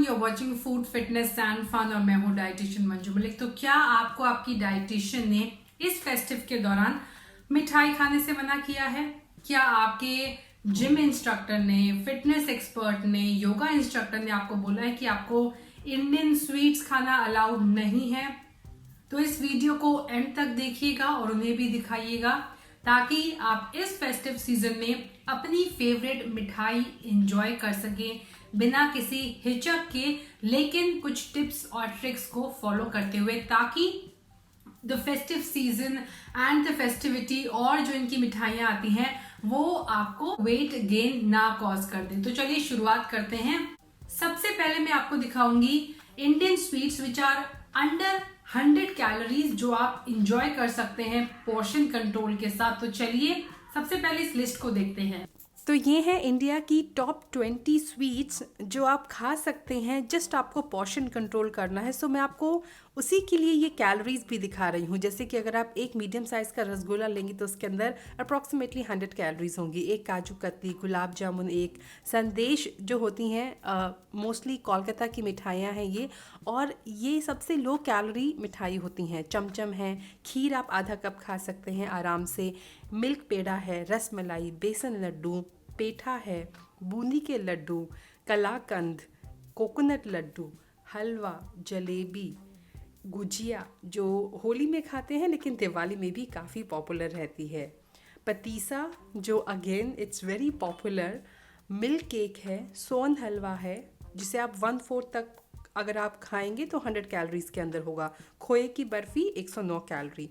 you're watching Food Fitness and Fun और मैं हूँ डाइटिशियन मंजू मलिक। तो क्या आपको आपकी डाइटिशियन ने इस फेस्टिव के दौरान मिठाई खाने से मना किया है? क्या आपके जिम इंस्ट्रक्टर ने, फिटनेस एक्सपर्ट ने, योगा इंस्ट्रक्टर ने आपको बोला है कि आपको इंडियन स्वीट्स खाना अलाउड नहीं है? तो इस वीडियो को एंड तक देखिएगा और उन्हें भी दिखाइएगा ताकि आप इस फेस्टिव सीजन में अपनी फेवरेट मिठाई एंजॉय कर सकें बिना किसी हिचक के, लेकिन कुछ टिप्स और ट्रिक्स को फॉलो करते हुए, ताकि the festive season and the festivity और जो इनकी मिठाइयां आती हैं वो आपको वेट गेन ना कॉज कर दे। तो चलिए शुरुआत करते हैं। सबसे पहले मैं आपको दिखाऊंगी Indian sweets which are under 100 calories जो आप इंजॉय कर सकते हैं पोर्शन कंट्रोल के साथ। तो चलिए सबसे पहले इस लिस्ट को देखते हैं। तो ये है इंडिया की टॉप 20 स्वीट्स जो आप खा सकते हैं, जस्ट आपको पोर्शन कंट्रोल करना है। सो मैं आपको उसी के लिए ये कैलोरीज भी दिखा रही हूँ। जैसे कि अगर आप एक मीडियम साइज़ का रसगुल्ला लेंगे तो उसके अंदर अप्रॉक्सीमेटली 100 कैलोरीज होंगी। एक काजू कतली, गुलाब जामुन, एक संदेश जो होती हैं, मोस्टली कोलकाता की मिठाइयाँ हैं ये, और ये सबसे लो कैलोरी मिठाई होती हैं। चमचम है, खीर आप आधा कप खा सकते हैं आराम से, मिल्क पेड़ा है, रस मलाई, बेसन लड्डू, पेठा है, बूंदी के लड्डू, कलाकंद, कोकोनट लड्डू, हलवा, जलेबी, गुजिया जो होली में खाते हैं लेकिन दिवाली में भी काफ़ी पॉपुलर रहती है, पतीसा जो again it's very popular, milk cake है, सोन हलवा है जिसे आप 1/4 तक अगर आप खाएंगे तो 100 कैलोरीज के अंदर होगा, खोए की बर्फ़ी 109 कैलोरी।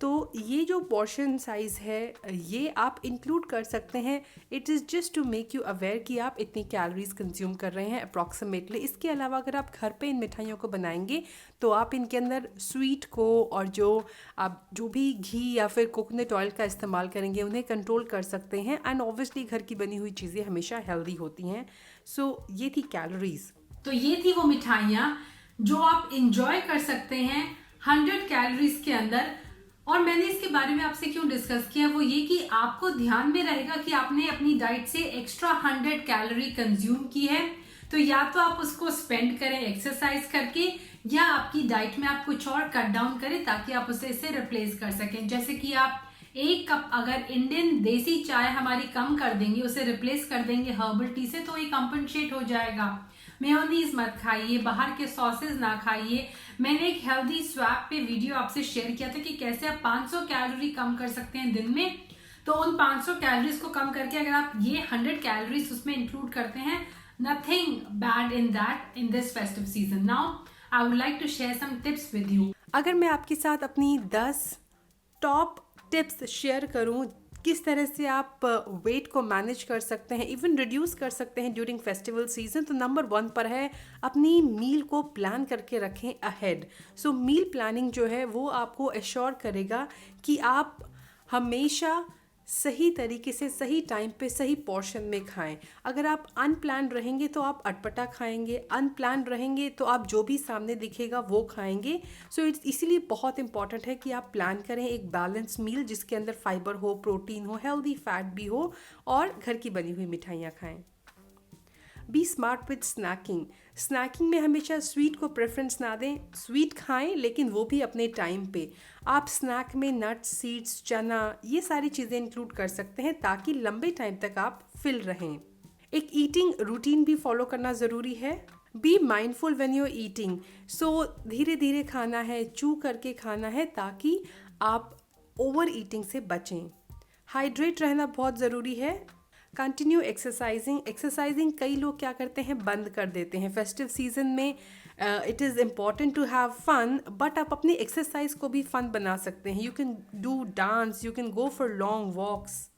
तो ये जो पोर्शन साइज़ है ये आप इंक्लूड कर सकते हैं। It is just to make you aware कि आप इतनी कैलोरीज कंज्यूम कर रहे हैं अप्रॉक्सीमेटली। इसके अलावा अगर आप घर पे इन मिठाइयों को बनाएंगे तो आप इनके अंदर स्वीट को और जो आप जो भी घी या फिर कोकोनट ऑयल का इस्तेमाल करेंगे उन्हें कंट्रोल कर सकते हैं। एंड ऑब्वियसली घर की बनी हुई चीज़ें हमेशा हेल्दी होती हैं। सो ये थी कैलोरीज। तो ये थी वो मिठाइयाँ जो आप इंजॉय कर सकते हैं 100 कैलोरीज के अंदर। और मैंने इसके बारे में आपसे क्यों डिस्कस किया वो ये कि आपको ध्यान में रहेगा कि आपने अपनी डाइट से एक्स्ट्रा 100 कैलोरी कंज्यूम की है, तो या तो आप उसको स्पेंड करें एक्सरसाइज करके, या आपकी डाइट में आप कुछ और कट डाउन करें ताकि आप उसे इससे रिप्लेस कर सकें। जैसे कि आप 1 कप अगर इंडियन देसी चाय हमारी कम कर देंगे, उसे रिप्लेस कर देंगे हर्बल टी से, तो ये कंपनसेट हो जाएगा। मेयोनीज मत खाइए, बाहर के सॉसेज ना खाइए। मैंने एक हेल्दी स्वैप पे वीडियो आपसे शेयर किया था कि कैसे आप 500 कैलोरी कम कर सकते हैं दिन में। तो उन 500 कैलोरीज को कम करके अगर आप ये 100 कैलोरीज उसमें इंक्लूड करते हैं, nothing bad in that in this festive season. Now I would like to share some tips with you. अगर मैं आपके साथ अपनी 10 टॉप टिप्स शेयर करूं किस तरह से आप वेट को मैनेज कर सकते हैं, इवन रिड्यूस कर सकते हैं ड्यूरिंग फेस्टिवल सीजन, तो नंबर 1 पर है अपनी मील को प्लान करके रखें अहेड। सो मील प्लानिंग जो है वो आपको एश्योर करेगा कि आप हमेशा सही तरीके से सही टाइम पे सही पोर्शन में खाएं। अगर आप अनप्लान रहेंगे तो आप अटपटा खाएंगे, अनप्लान रहेंगे तो आप जो भी सामने दिखेगा वो खाएंगे। सो इट्स इसीलिए बहुत इंपॉर्टेंट है कि आप प्लान करें एक बैलेंस मील जिसके अंदर फाइबर हो, प्रोटीन हो, हेल्दी फैट भी हो, और घर की बनी हुई मिठाइयाँ खाएं। Be smart with snacking. Snacking में हमेशा स्वीट को प्रेफरेंस ना दें, स्वीट खाएं लेकिन वो भी अपने टाइम पे। आप स्नैक में नट्स, सीड्स, चना, ये सारी चीज़ें इंक्लूड कर सकते हैं ताकि लंबे टाइम तक आप फिल रहें। एक ईटिंग रूटीन भी फॉलो करना ज़रूरी है। Be mindful when you are eating. So धीरे धीरे खाना है, चू करके खाना है ताकि आप ओवर ईटिंग से बचें। हाइड्रेट रहना बहुत ज़रूरी है। कंटिन्यू एक्सरसाइजिंग कई लोग क्या करते हैं, बंद कर देते हैं फेस्टिव सीजन में। It is important to have fun, but आप अपनी एक्सरसाइज को भी फन बना सकते हैं। You can do dance, you can go for long walks.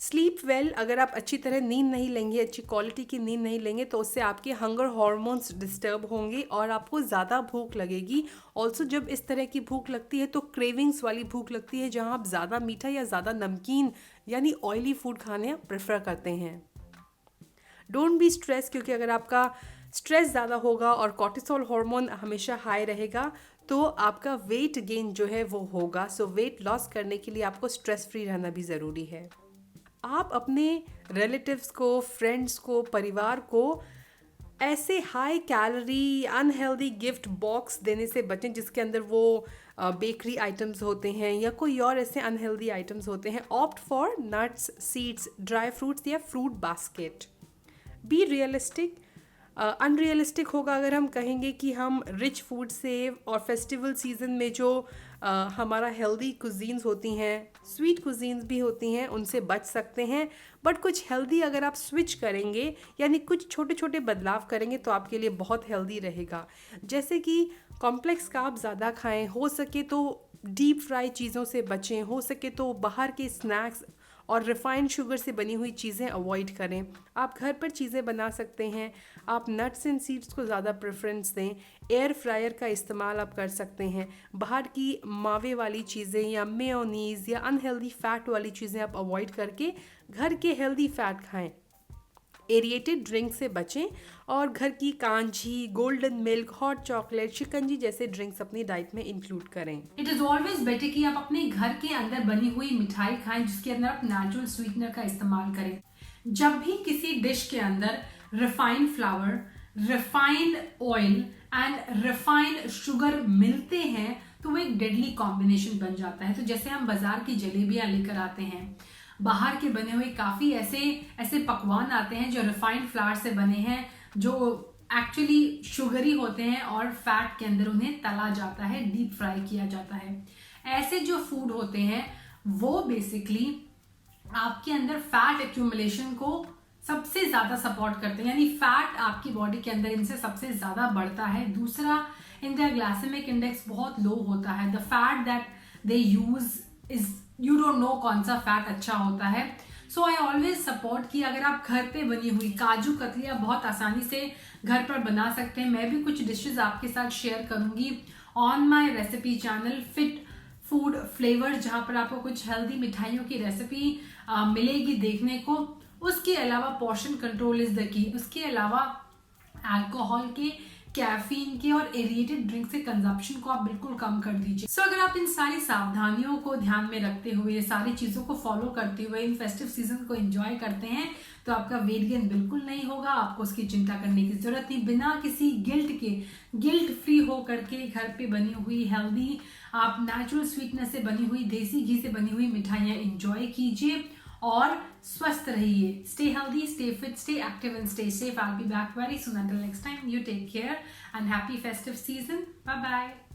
Sleep well. अगर आप अच्छी तरह नींद नहीं लेंगे, अच्छी क्वालिटी की नींद नहीं लेंगे तो उससे आपके हंगर हार्मोन्स डिस्टर्ब होंगे और आपको ज़्यादा भूख लगेगी। ऑल्सो जब इस तरह की भूख लगती है तो क्रेविंग्स वाली भूख लगती है जहाँ आप ज़्यादा मीठा या ज़्यादा नमकीन यानी ऑयली फूड खाने प्रेफर करते हैं। डोंट बी स्ट्रेस, क्योंकि अगर आपका स्ट्रेस ज़्यादा होगा और कॉर्टिसोल हार्मोन हमेशा हाई रहेगा तो आपका वेट गेन जो है वो होगा। सो वेट लॉस करने के लिए आपको स्ट्रेस फ्री रहना भी ज़रूरी है। आप अपने रिलेटिव्स को, फ्रेंड्स को, परिवार को ऐसे high calorie unhealthy gift box देने से बचें जिसके अंदर वो बेकरी आइटम्स होते हैं या कोई और ऐसे अनहेल्दी आइटम्स होते हैं. Opt for nuts, seeds, dry fruits या fruit basket. Be realistic. Unrealistic होगा अगर हम कहेंगे कि हम रिच फूड से और फेस्टिवल सीजन में जो हमारा हेल्दी कुजीन्स होती हैं, स्वीट कुजीन्स भी होती हैं, उनसे बच सकते हैं. बट कुछ हेल्दी अगर आप स्विच करेंगे यानी कुछ छोटे छोटे बदलाव करेंगे तो आपके लिए बहुत हेल्दी रहेगा. जैसे कि कॉम्प्लेक्स कार्ब ज़्यादा खाएं, हो सके तो डीप फ्राई चीज़ों से बचें, हो सके तो बाहर के स्नैक्स और रिफाइंड शुगर से बनी हुई चीज़ें अवॉइड करें. आप घर पर चीज़ें बना सकते हैं. आप नट्स एंड सीड्स को ज़्यादा प्रेफरेंस दें. एयर फ्रायर का इस्तेमाल आप कर सकते हैं. बाहर की मावे वाली चीज़ें या मेयोनीज़ या अनहेल्दी फैट वाली चीज़ें आप अवॉइड करके घर के हेल्दी फैट खाएं. एरिएटेड ड्रिंक से बचें और घर की कांजी, गोल्डन मिल्क, हॉट चॉकलेट, शिकंजी जैसे ड्रिंक्स अपनी डाइट में इंक्लूड करें. इट इज ऑलवेज बेटर कि आप अपने घर के अंदर बनी हुई मिठाई खाएं जिसके अंदर आप नेचुरल स्वीटनर का इस्तेमाल करें. जब भी किसी डिश के अंदर refined flour, refined oil and refined sugar मिलते हैं तो वो एक डेडली कॉम्बिनेशन बन जाता है. तो जैसे हम बाजार की जलेबियां लेकर आते हैं, बाहर के बने हुए काफ़ी ऐसे पकवान आते हैं जो रिफाइंड फ्लावर से बने हैं, जो एक्चुअली शुगरी होते हैं और फैट के अंदर उन्हें तला जाता है, डीप फ्राई किया जाता है. ऐसे जो फूड होते हैं वो बेसिकली आपके अंदर फैट एक्यूमुलेशन को सबसे ज़्यादा सपोर्ट करते हैं, यानी फैट आपकी बॉडी के अंदर इनसे सबसे ज़्यादा बढ़ता है. दूसरा, इनका ग्लाइसेमिक इंडेक्स बहुत लो होता है. The fat that they use is, you don't know कौन सा फैट अच्छा होता है. सो आई ऑलवेज सपोर्ट कि अगर आप घर पे बनी हुई काजू कतली आप बहुत आसानी से घर पर बना सकते हैं. मैं भी कुछ डिशेस आपके साथ शेयर करूंगी on my recipe channel fit food flavour, जहाँ पर आपको कुछ हेल्दी मिठाइयों की रेसिपी मिलेगी देखने को. उसके अलावा portion control is the key. उसके अलावा अल्कोहल के, कैफीन के और एरिएटेड ड्रिंक से कंजप्शन को आप बिल्कुल कम कर दीजिए. सो अगर आप इन सारी सावधानियों को ध्यान में रखते हुए, सारी चीज़ों को फॉलो करते हुए इन फेस्टिव सीजन को एंजॉय करते हैं तो आपका वेट गेन बिल्कुल नहीं होगा. आपको उसकी चिंता करने की जरूरत नहीं. बिना किसी गिल्ट फ्री हो करके घर पे बनी हुई हेल्दी, आप नेचुरल स्वीटनेस से बनी हुई, देसी घी से बनी हुई मिठाइयाँ एंजॉय कीजिए और स्वस्थ रहिए. Stay healthy, stay fit, stay active and stay safe. I'll be back very soon. Until next time, you take care and happy festive season. Bye bye.